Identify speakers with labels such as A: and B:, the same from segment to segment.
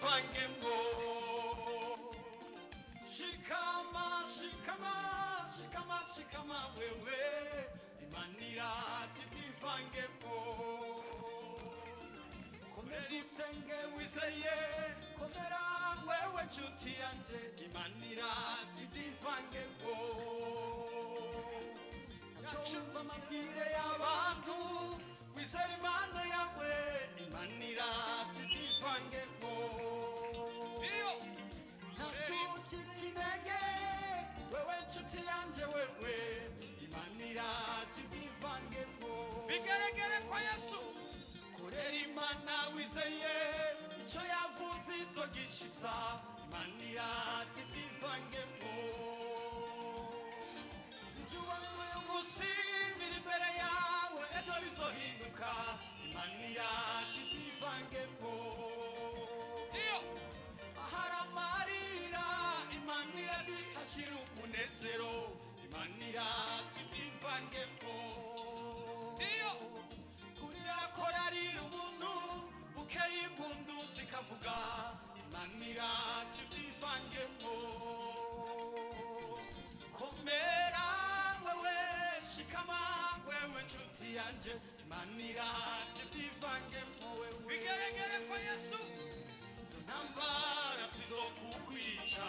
A: tubivangemo shikama shikama shikama shikama wewe imanira tubivangemo komeza usenge wizeye komera wewe nshuti yanje imanira tubivangemo Chumba mabwire y'abantu wizera imana yawe imanira tubivangemo ntacuci kinege wewe nshuti yanje wewe imanira tubivangemo bigaragare kwa Yesu korera imana wizeye ico yavuze izogishitsa imanira tubivangemo Musibiri imbere yawe ejo bizohinduka imanira tubivangemo ahari amarira imanira hashira umunezero imanira tubivangemo kurira korarira ubuntu bukeye impundu zikavuga imanira tubivangemo komera shikama wewe nshuti yanje imanira tubivangemo wewe bigaragare kwa Yesu ntambara sizokukwica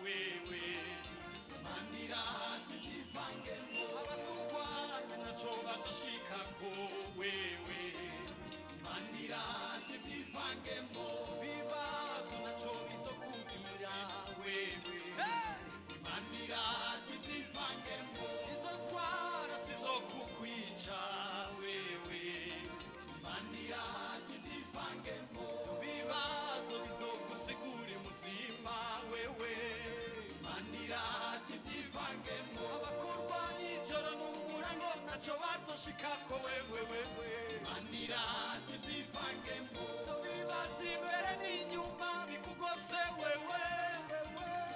A: wewe imanira tubivangemo abakurwanya naco bazoshikako wewe imanira tubivangemo bibazo naco bizokubwira wewe imanira tubivangemo kukwica wewe imanira tubivangemo bibazo bizogusigura muzima wewe imanira tubivangemo abakurwanya ijoro n'umurango naco bazoshikako wewe imanira tubivangemo bibazo imbere n'inyuma bikugose wewe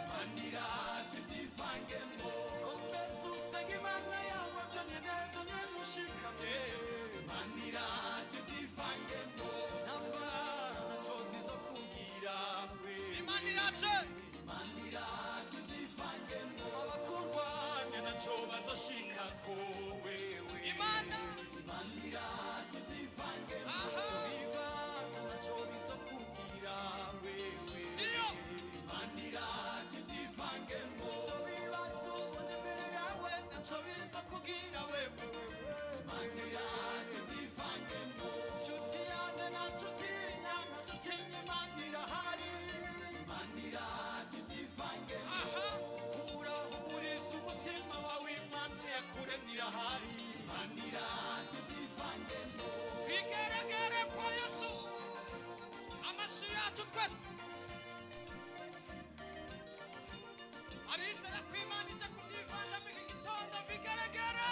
A: imanira tubivangemo komeza usenge imana yawe imanira tubivangemo ntambara naco zizokugira imanira tubivangemo abakurwanya naco bazoshikako wewe imanira tubivangemo bibazo naco bizokugira wewe imanira tubivangemo bibazo imbere yawe naco bizokugira wewe imanira tubivangemo nshuti yanjye ntacutinya ntacutinya imanira hari imanira tubivangemo urahumuriza umutima wawe imana yakuremye hari imanira tubivangemo bigaragare kwa Yesu amaso yacu twese arizera ko imana ijya kubyivangamo iki gitondo bigaragara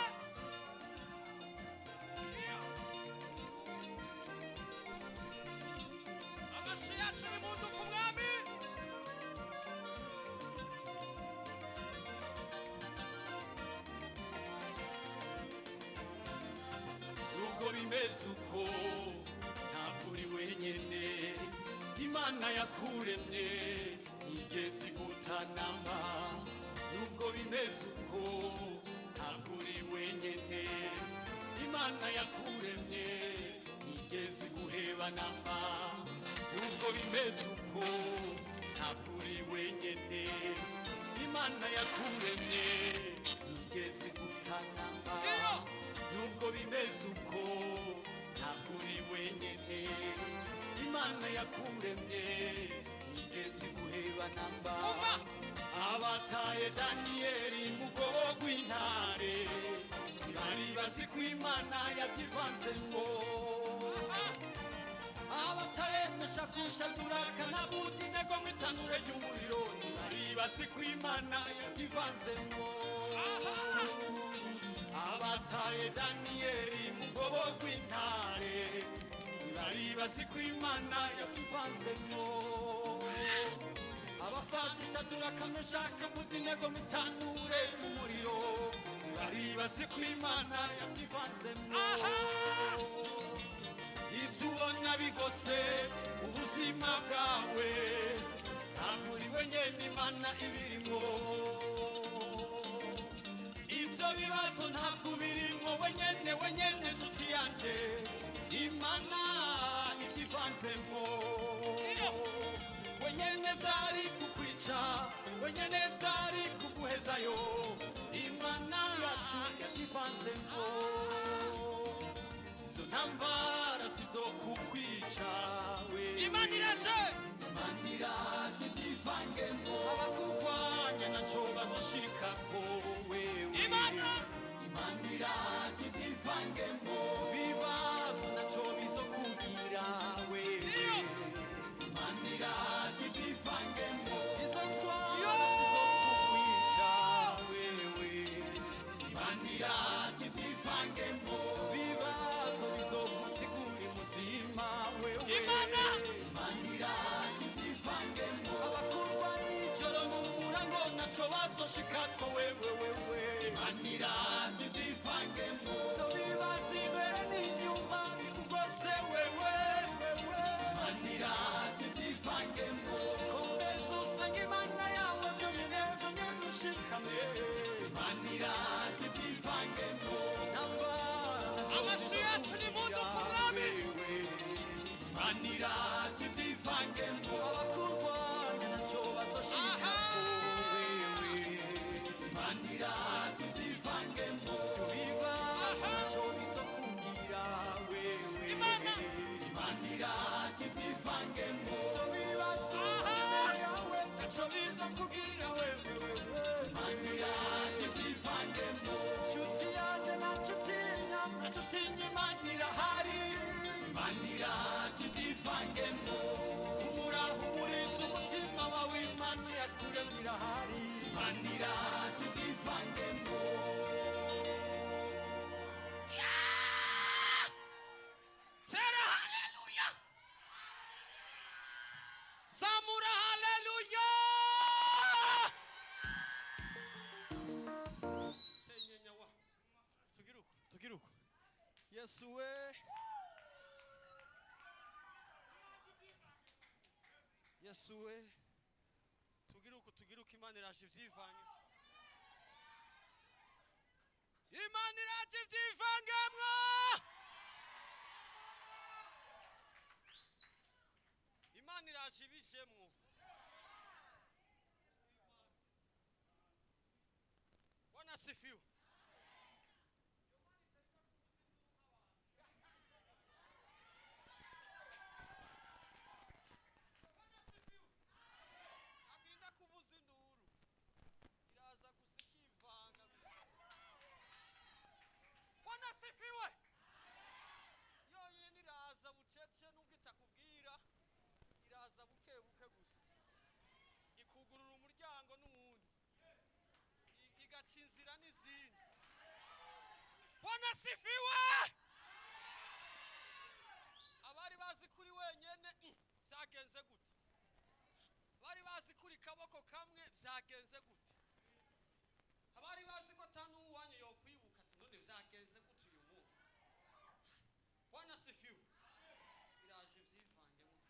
A: nubwo bimeze uko ntabwo uri wenyine imana yakuremye igeze gutanama nubwo bimeze uko ntabwo uri wenyine imana yakuremye igeze guheba namba nubwo bimeze uko ntabwo uri wenyine imana yakuremye igeze gutanamba nubwo bimeze uko ntabwo uri wenyine imana yakuremye igeze guheba namba abataye Daniyeli mu rwobo rw'intare ntibari bazi ko imana yabyivanzemo abataye Meshaki Shadaraka na Abedenego mu itanura ry'umuriro ntibari bazi ko imana yabyivanzemo abataye Daniyeli mu rwobo rw'intare ntibari bazi ko imana yabyivanzemo abafashe Shadaraka Meshaki Abedenego mu itanura ry'umuriro ntibari bazi ko imana yabyivanzemo ibyo ubona bigose ubuzima bwawe ntabwo uri wenyine imana ibirimo ibyo bibazo ntabwo birimo wenyine nshuti yanjye imana ibyivanzemo wenyine byari kukwica wenyine byari kuguhezayo imana yacu yabyivanzemo izo ntambara sizo kukwica we imana iraje ibyivangemo abakurwanya nacyo bazoshikako wewe imana iraje ibyivangemo bibazo nacyo bizokubwira wewe imana iraje ibyivangemo izo ntwara sizokukwica wewe imana iraje ibyivangemo bibazo bizogusigura ubuzima wewe imana iraje ibyivangemo abakurwa nijoro n'umurango nacyo bazoshikako wewe imana iraje ibyivangemo so bibaza imbere n'inyuma bikugose wewe imana iraje ibyivangemo komeza usenge imana yawe byonyine ushikame imana iraje ibyivangemo amashyi yacu ni mudu ku mwami imana iraje ibyivangemo abakurwanya nacyo bazoshikako wewe imana iraje ibyivangemo bibazo nacyo bizokubwira wewe imana iraje ibyivangemo bibazo yawe nacyo bizokubwira wewe imana iraje ibyivangemo nshuti yanjye nacyo utinya imana irahari imana iraje ibyivangemo humuriza umutima wawe imana yakuremye irahari imana iraje ibyivangemo tera haleluya zamura haleluya tenyenyawa tugiruko yesu we yesu we tugiruko imana iraje ibyivange imana iraje ibyivangemwo imana iraje ibijemwo Bwana asifiwe iraza bukebuke gusa ikugurura umuryango n'uwundi igaca inzira n'izindi Bwana sifiwe abari bazi kuri wenyene byagenze gute abari bazi kuri kaboko kamwe byagenze gute abari bazi ko atanuwanye yo kwibuka ati none byagenze gute uyu munsi Bwana sifiwe iraje ibyivangemo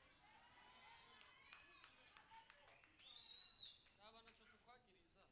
A: byose nabana cyo tukwagiriza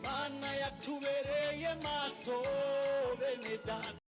A: Mana yatubereye maso bene data